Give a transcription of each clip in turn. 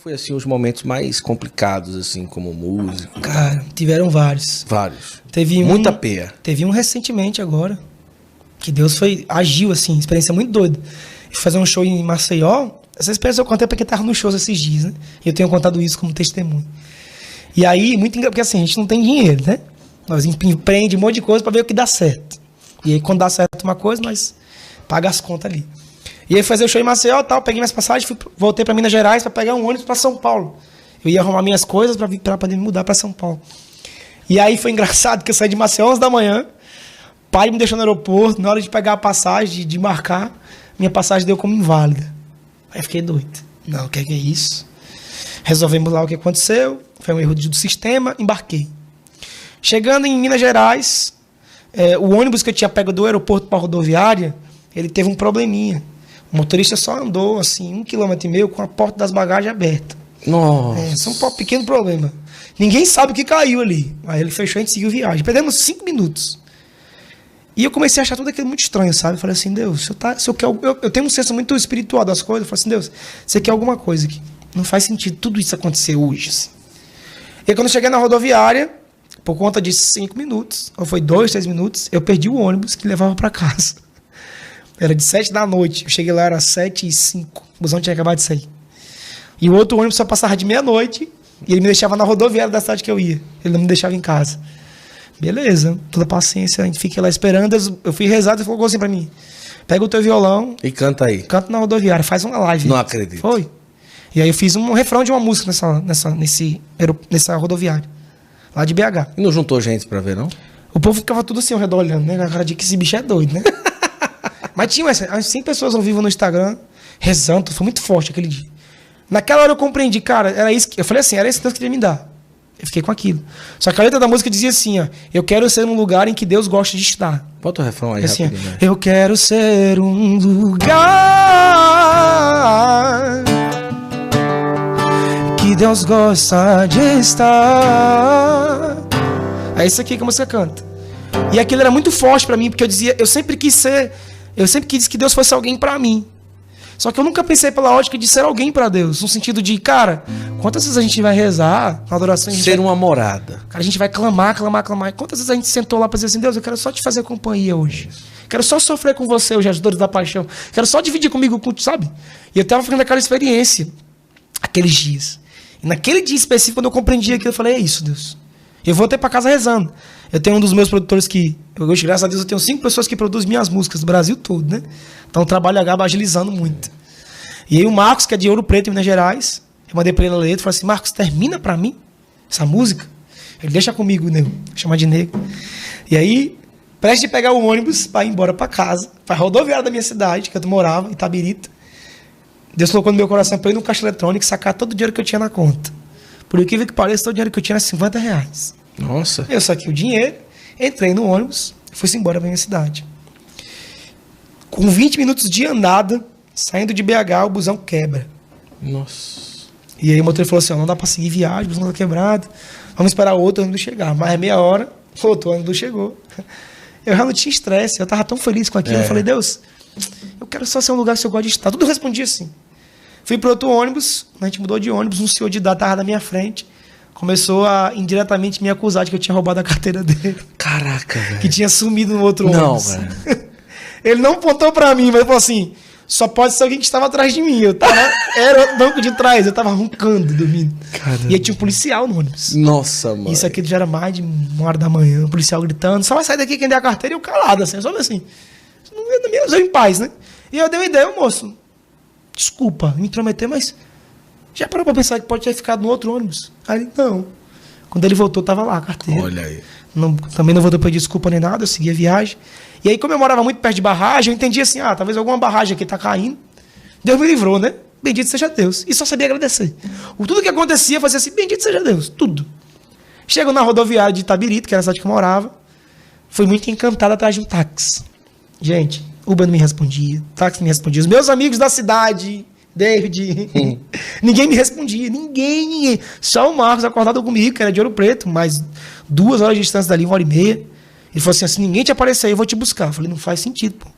foi, assim, os momentos mais complicados, assim, como músico? Cara, tiveram vários. Vários. Teve Muita peia. Teve um recentemente agora, que Deus agiu, assim, experiência muito doida. Eu fui fazer um show em Maceió. Essa experiência eu contei pra quem tava nos shows esses dias, né? E eu tenho contado isso como testemunho. E aí, muito engraçado, porque assim, a gente não tem dinheiro, né? Nós empreende um monte de coisa pra ver o que dá certo. E aí, quando dá certo uma coisa, nós paga as contas ali. E aí, fazer o show em Maceió e tal, peguei minhas passagens, voltei pra Minas Gerais pra pegar um ônibus pra São Paulo. Eu ia arrumar minhas coisas pra poder me mudar pra São Paulo. E aí, foi engraçado que eu saí de Maceió 11 da manhã, pai me deixou no aeroporto, na hora de pegar a passagem, de marcar, minha passagem deu como inválida. Aí eu fiquei doido. Não, o que é isso? Resolvemos lá o que aconteceu, foi um erro do sistema, embarquei. Chegando em Minas Gerais, o ônibus que eu tinha pego do aeroporto para a rodoviária, ele teve um probleminha. O motorista só andou assim 1,5 km com a porta das bagagens aberta. Nossa. Isso é um pequeno problema. Ninguém sabe o que caiu ali. Aí ele fechou e a gente seguiu viagem. Perdemos 5 minutos. E eu comecei a achar tudo aquilo muito estranho, sabe? Eu falei assim, Deus, eu tenho um senso muito espiritual das coisas. Eu falei assim, Deus, você quer alguma coisa aqui? Não faz sentido tudo isso acontecer hoje. Assim. E aí, quando eu cheguei na rodoviária, por conta de 5 minutos, ou foi 2, 3 minutos, eu perdi o ônibus que levava para casa. Era de 7 da noite. Eu cheguei lá, era 7h05. O busão tinha acabado de sair. E o outro ônibus só passava de meia-noite e ele me deixava na rodoviária da cidade que eu ia. Ele não me deixava em casa. Beleza, toda paciência, a gente fica lá esperando. Eu fui rezado e falou assim pra mim: pega o teu violão e canta aí. Canta na rodoviária, faz uma live. Não acredito. Foi. E aí eu fiz um refrão de uma música nessa rodoviária, lá de BH. E não juntou gente pra ver, não? O povo ficava tudo assim ao redor olhando, né? A cara de que esse bicho é doido, né? Mas tinha umas 100 pessoas ao vivo no Instagram, rezando, foi muito forte aquele dia. Naquela hora eu compreendi, cara, era isso que... Eu falei assim, era esse Deus que queria me dar. Eu fiquei com aquilo. Só que a letra da música dizia assim, ó: eu quero ser um lugar em que Deus gosta de estar. Bota o refrão aí assim, rapidinho. Né? Eu quero ser um lugar que Deus gosta de estar. É isso aqui que a música canta. E aquilo era muito forte pra mim, porque eu sempre quis que Deus fosse alguém pra mim. Só que eu nunca pensei pela ótica de ser alguém pra Deus. No sentido de, cara, quantas vezes a gente vai rezar na adoração? Ser uma morada. Cara, a gente vai clamar. Quantas vezes a gente sentou lá pra dizer assim, Deus, eu quero só te fazer companhia hoje. Quero só sofrer com você, os Jesus da paixão. Quero só dividir comigo, sabe? E eu tava fazendo aquela experiência, aqueles dias. E naquele dia específico, quando eu compreendi aquilo, eu falei, é isso, Deus. Eu vou até pra casa rezando. Eu tenho um dos meus produtores que... Hoje, graças a Deus, eu tenho 5 pessoas que produzem minhas músicas do Brasil todo, né? Então o trabalho acaba agilizando muito. E aí o Marcos, que é de Ouro Preto, em Minas Gerais, eu mandei pra ele a letra e falei assim, Marcos, termina pra mim essa música. Ele deixa comigo, nego. Chama de nego. E aí, prestes de pegar o ônibus pra ir embora pra casa, pra rodoviária da minha cidade, que eu morava, Itabirita. Deus colocou no meu coração pra ir no caixa eletrônico e sacar todo o dinheiro que eu tinha na conta. Por incrível que pareça, todo o dinheiro que eu tinha era R$50. Nossa. Eu saquei o dinheiro, entrei no ônibus e fui embora pra minha cidade. Com 20 minutos de andada, saindo de BH, o busão quebra. Nossa. E aí o motorista falou assim, ó, não dá pra seguir viagem, o busão tá quebrado, vamos esperar outro ônibus chegar. Mais meia hora, outro ônibus chegou. Eu já não tinha estresse, eu tava tão feliz com aquilo. Eu falei, Deus, eu quero só ser um lugar que eu gosto de estar. Tudo eu respondia assim. Fui pro outro ônibus, a gente mudou de ônibus, um senhor de idade tava na minha frente, começou a indiretamente me acusar de que eu tinha roubado a carteira dele. Caraca, velho. Que tinha sumido no outro ônibus. Não, velho. Ele não apontou pra mim, mas ele falou assim, só pode ser alguém que estava atrás de mim. Era o banco de trás, eu tava roncando, dormindo. Caramba. E aí tinha um policial no ônibus. Nossa, mano. Isso aqui já era mais de 1h da manhã, o policial gritando, só vai sair daqui quem der a carteira, e eu calado, assim, só assim. Eu em paz, né? E eu dei uma ideia, moço, desculpa me intrometer, mas já parou pra pensar que pode ter ficado no outro ônibus? Aí ele, não. Quando ele voltou, tava lá a carteira. Olha aí. Também não voltou pra pedir desculpa nem nada, eu segui a viagem. E aí, como eu morava muito perto de barragem, eu entendi assim, talvez alguma barragem aqui tá caindo. Deus me livrou, né? Bendito seja Deus. E só sabia agradecer. Tudo que acontecia, fazia assim, bendito seja Deus. Tudo. Chego na rodoviária de Itabirito, que era a cidade que eu morava. Fui muito encantado atrás de um táxi. Gente, Uber não me respondia, táxi não me respondia. Os meus amigos da cidade, David, ninguém me respondia. Ninguém. Só o Marcos acordado comigo, que era de Ouro Preto, mas 2 horas de distância dali, 1h30. Ele falou assim, se ninguém te aparecer aí, eu vou te buscar. Eu falei, não faz sentido, pô.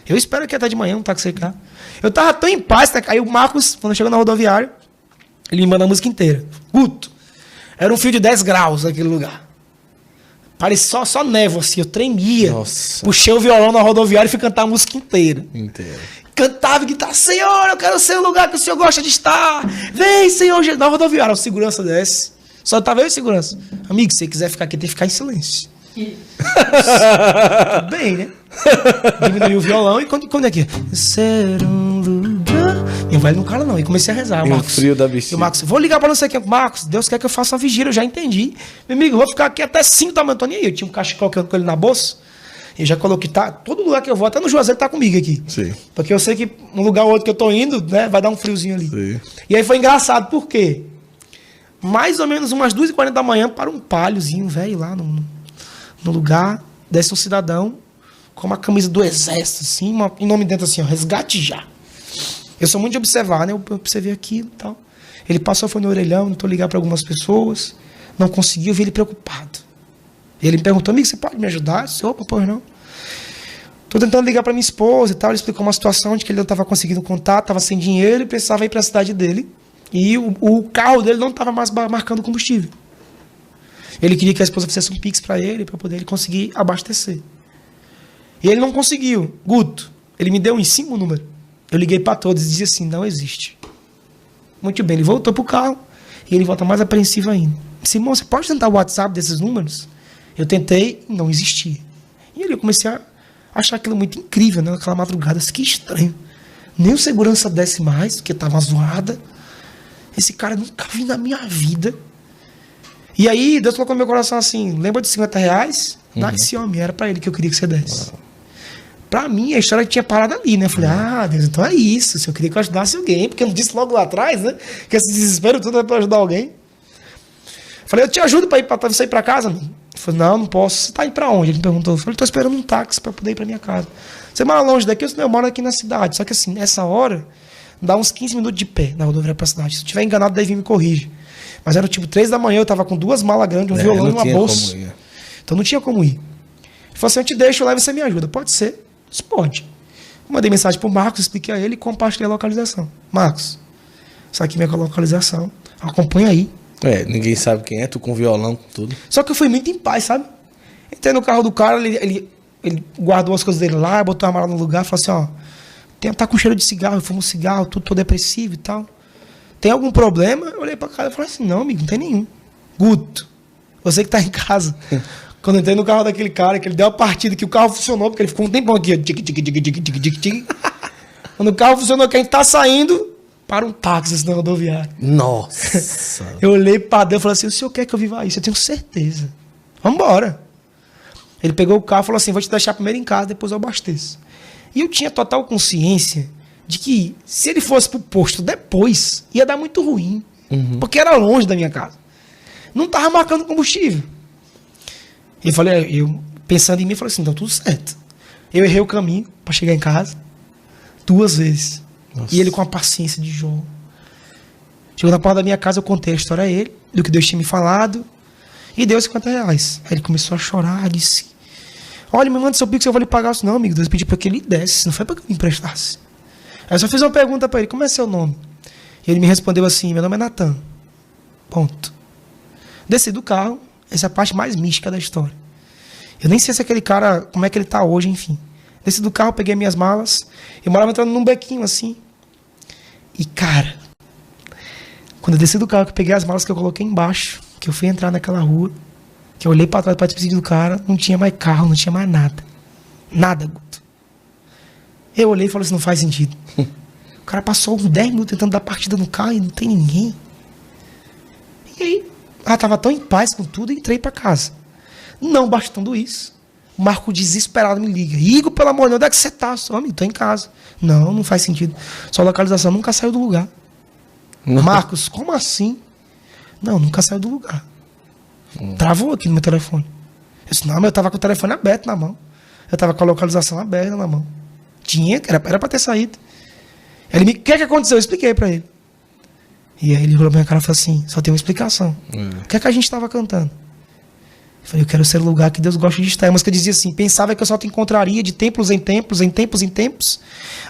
Eu espero que até de manhã um táxi cá. Eu tava tão em paz, né? Aí o Marcos, quando chegou na rodoviária, Ele me manda a música inteira. Guto, era um fio de 10 graus naquele lugar. Parecia só névoa, assim, eu tremia. Nossa. Puxei o violão na rodoviária e fui cantar a música inteira. Inteiro. Cantava e gritava, Senhor, eu quero ser o lugar que o Senhor gosta de estar. Vem, Senhor, na rodoviária. O segurança desce. Só tava eu e segurança. Amigo, se você quiser ficar aqui, tem que ficar em silêncio. Tudo bem, né? Diminuí o violão e quando é que é? Ser um lugar... Eu vai no cara não. E comecei a rezar, E Marcos. o frio da E o bexiga. Marcos, vou ligar pra não sei quem. Marcos, Deus quer que eu faça uma vigília, eu já entendi. Meu amigo, eu vou ficar aqui até 5 da manhã. Tô nem aí. Eu tinha um cachecol com ele na bolsa. E já coloquei, tá? Todo lugar que eu vou, até no Juazeiro tá comigo aqui. Sim. Porque eu sei que um lugar ou outro que eu tô indo, né, vai dar um friozinho ali. Sim. E aí foi engraçado, por quê? Mais ou menos umas 2h40 da manhã, para um palhozinho, velho, lá no lugar, desce um cidadão com uma camisa do exército, assim, em nome dentro assim, ó, resgate já. Eu sou muito de observar, né? Eu observei aquilo e tal. Ele passou, foi no orelhão, tentou ligar para algumas pessoas, não conseguiu, eu vi ele preocupado. E ele me perguntou, amigo, você pode me ajudar? Eu disse, opa, pois não. Tô tentando ligar para minha esposa e tal, ele explicou uma situação de que ele não estava conseguindo contato, estava sem dinheiro e precisava ir para a cidade dele. E o carro dele não estava mais marcando combustível. Ele queria que a esposa fizesse um pix para ele poder ele conseguir abastecer. E ele não conseguiu. Guto, ele me deu uns 5 números. Eu liguei para todos e disse assim, não existe. Muito bem, ele voltou pro carro e ele volta mais apreensivo ainda. Simão, você pode tentar o WhatsApp desses números? Eu tentei, não existia. E aí eu comecei a achar aquilo muito incrível, né? Naquela madrugada, que estranho. Nem o segurança desce mais, porque tava zoada. Esse cara nunca vi na minha vida. E aí, Deus colocou no meu coração assim, lembra de R$50? Dá esse homem, era pra ele que eu queria que você desse. Pra mim, a história tinha parado ali, né? Eu falei, Deus, então é isso. Se eu queria que eu ajudasse alguém, porque eu não disse logo lá atrás, né? Que esse desespero tudo é pra ajudar alguém. Eu falei, eu te ajudo pra você ir pra casa, amigo. Ele falou, não posso. Você tá indo pra onde? Ele me perguntou. Eu falei, tô esperando um táxi pra poder ir pra minha casa. Você mora longe daqui? Eu moro aqui na cidade. Só que assim, nessa hora, dá uns 15 minutos de pé na rodoviária pra cidade. Se eu tiver enganado, daí me corrige. Mas era tipo 3 da manhã, eu tava com 2 malas grandes, um violão e uma bolsa. Então não tinha como ir. Ele falou assim, eu te deixo lá e você me ajuda. Pode ser? Isso pode. Eu mandei mensagem pro Marcos, expliquei a ele e compartilhei a localização. Marcos, isso aqui é minha localização. Acompanha aí. Ninguém sabe quem é, tu com violão, com tudo. Só que eu fui muito em paz, sabe? Entrei no carro do cara, ele guardou as coisas dele lá, botou a mala no lugar, falou assim, ó, tá com cheiro de cigarro, eu fumo cigarro, tudo tô depressivo e tal. Tem algum problema? Eu olhei pra cara e falei assim, não, amigo, não tem nenhum. Guto, você que tá em casa. Quando eu entrei no carro daquele cara, que ele deu a partida, que o carro funcionou, porque ele ficou um tempão aqui, Quando o carro funcionou, que a gente tá saindo, para um táxi assim, na rodoviária. Nossa. Eu olhei pra Deus e falei assim, o senhor quer que eu viva isso? Eu tenho certeza. Vambora. Ele pegou o carro e falou assim, vou te deixar primeiro em casa, depois eu abasteço. E eu tinha total consciência de que se ele fosse pro posto depois, ia dar muito ruim. Porque era longe da minha casa. Não tava marcando combustível. E eu pensando em mim, falei assim, então tudo certo. Eu errei o caminho para chegar em casa 2 vezes. Nossa. E ele com a paciência de Jó. Chegou na porta da minha casa, eu contei a história a ele, do que Deus tinha me falado, e deu R$50. Aí ele começou a chorar, disse, olha, me manda seu pix, eu vou lhe pagar. Eu disse, não, amigo, Deus pediu para que ele desse, não foi para que eu me emprestasse. Aí eu só fiz uma pergunta para ele, como é seu nome? E ele me respondeu assim, meu nome é Natan. Ponto. Desci do carro, essa é a parte mais mística da história. Eu nem sei se aquele cara, como é que ele tá hoje, enfim. Desci do carro, peguei minhas malas. Eu morava entrando num bequinho assim. E, cara, quando eu desci do carro, que eu peguei as malas que eu coloquei embaixo, que eu fui entrar naquela rua, que eu olhei pra trás para despedir do cara, não tinha mais carro, não tinha mais nada. Nada, Guto. Eu olhei e falei assim, não faz sentido. O cara passou uns 10 minutos tentando dar partida no carro e não tem ninguém. E aí, tava tão em paz com tudo e entrei pra casa. Não bastando isso, o Marco desesperado me liga. Igor, pelo amor de Deus, onde é que você tá? Só, amigo, tô em casa. Não, não faz sentido. Sua localização nunca saiu do lugar. Não. Marcos, como assim? Não, nunca saiu do lugar. Travou aqui no meu telefone. Eu disse, não, mas eu tava com o telefone aberto na mão. Eu tava com a localização aberta na mão. Era pra ter saído. Ele me, o que aconteceu? Eu expliquei pra ele. E aí ele olhou pra minha cara e falou assim, só tem uma explicação. O que é que a gente tava cantando? Eu Falei, eu quero ser o lugar que Deus gosta de estar. A música dizia assim, pensava que eu só te encontraria de templos em templos, em tempos em tempos.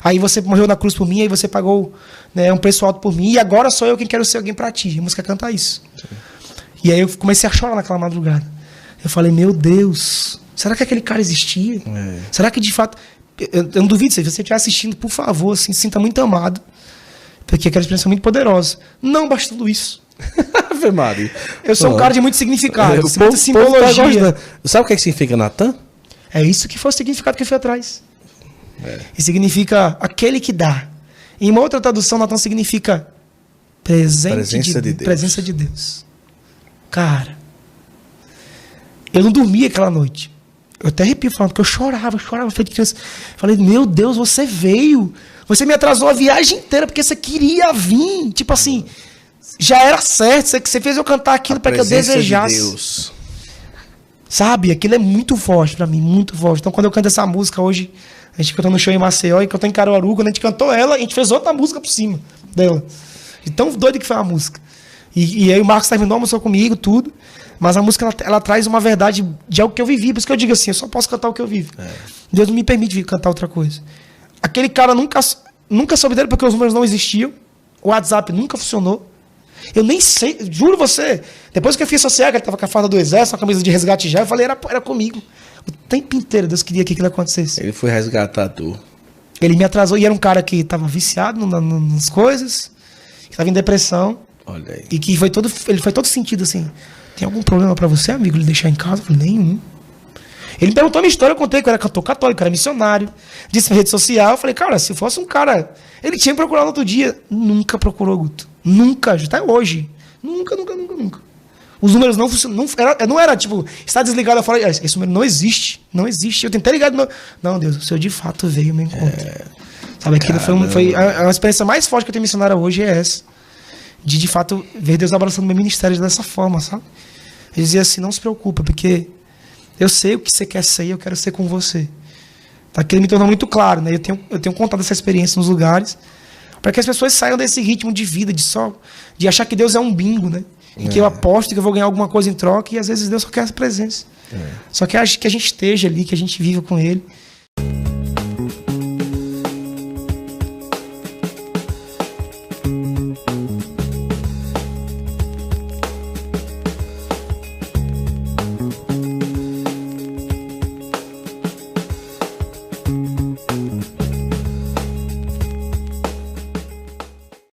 Aí você morreu na cruz por mim, aí você pagou, né, um preço alto por mim, e agora sou eu quem quero ser alguém pra ti. A música canta isso. Sim. E aí eu comecei a chorar naquela madrugada. Eu falei, meu Deus, será que aquele cara existia? Será que de fato... Eu não duvido, se você estiver assistindo, por favor, assim, sinta muito amado, porque aquela experiência é muito poderosa. Não bastando isso. Ave Maria. Eu sou um cara de muito significado, O muita povo simbologia. Sabe o que significa Natan? É isso que foi o significado que eu fui atrás. E significa aquele que dá. Em uma outra tradução, Natan significa presença de Deus. Presença de Deus. Cara, eu não dormia aquela noite. Eu até arrepio falando, porque eu chorava feito criança. Falei, meu Deus, você veio. Você me atrasou a viagem inteira, porque você queria vir. Tipo assim, já era certo. Você fez eu cantar aquilo para que eu desejasse. De Deus. Sabe? Aquilo é muito forte para mim, muito forte. Então, quando eu canto essa música hoje, a gente cantou no show em Maceió e cantou em Caruaru. Quando a gente cantou ela, a gente fez outra música por cima dela. E tão doido que foi a música. E aí o Marcos terminou a música comigo, tudo. Mas a música, ela traz uma verdade de algo que eu vivi. Por isso que eu digo assim, eu só posso cantar o que eu vivo. Deus não me permite cantar outra coisa. Aquele cara nunca soube dele porque os números não existiam. O WhatsApp nunca funcionou. Eu nem sei, juro você. Depois que eu fiz social, que ele tava com a farda do exército, a camisa de resgate já, eu falei, era comigo. O tempo inteiro Deus queria que aquilo acontecesse. Ele foi resgatador. Ele me atrasou e era um cara que tava viciado nas coisas, que tava em depressão. Olha aí. E que ele foi todo sentido assim. Tem algum problema pra você, amigo, ele deixar em casa? Eu falei, nenhum. Ele me perguntou a minha história, eu contei que eu era cantor católico, eu era missionário. Disse na rede social, eu falei, cara, se fosse um cara... Ele tinha que procurar no outro dia. Nunca procurou, Guto. Nunca, até hoje. Nunca. Os números não funcionam. Não era tipo, está desligado, eu falei, esse número não existe. Não existe. Eu tentei ligar de novo. Não, Deus, o Senhor de fato veio me encontrar. Sabe, aquilo foi a experiência mais forte que eu tenho missionário hoje é essa. De fato, ver Deus abraçando meu ministério dessa forma, sabe? Ele dizia assim, não se preocupa, porque eu sei o que você quer ser e eu quero ser com você. Aquilo me tornou muito claro, né? Eu tenho contado essa experiência nos lugares para que as pessoas saiam desse ritmo de vida, de achar que Deus é um bingo, né? E que eu aposto que eu vou ganhar alguma coisa em troca e às vezes Deus só quer essa presença. Só quer que a gente esteja ali, que a gente viva com Ele.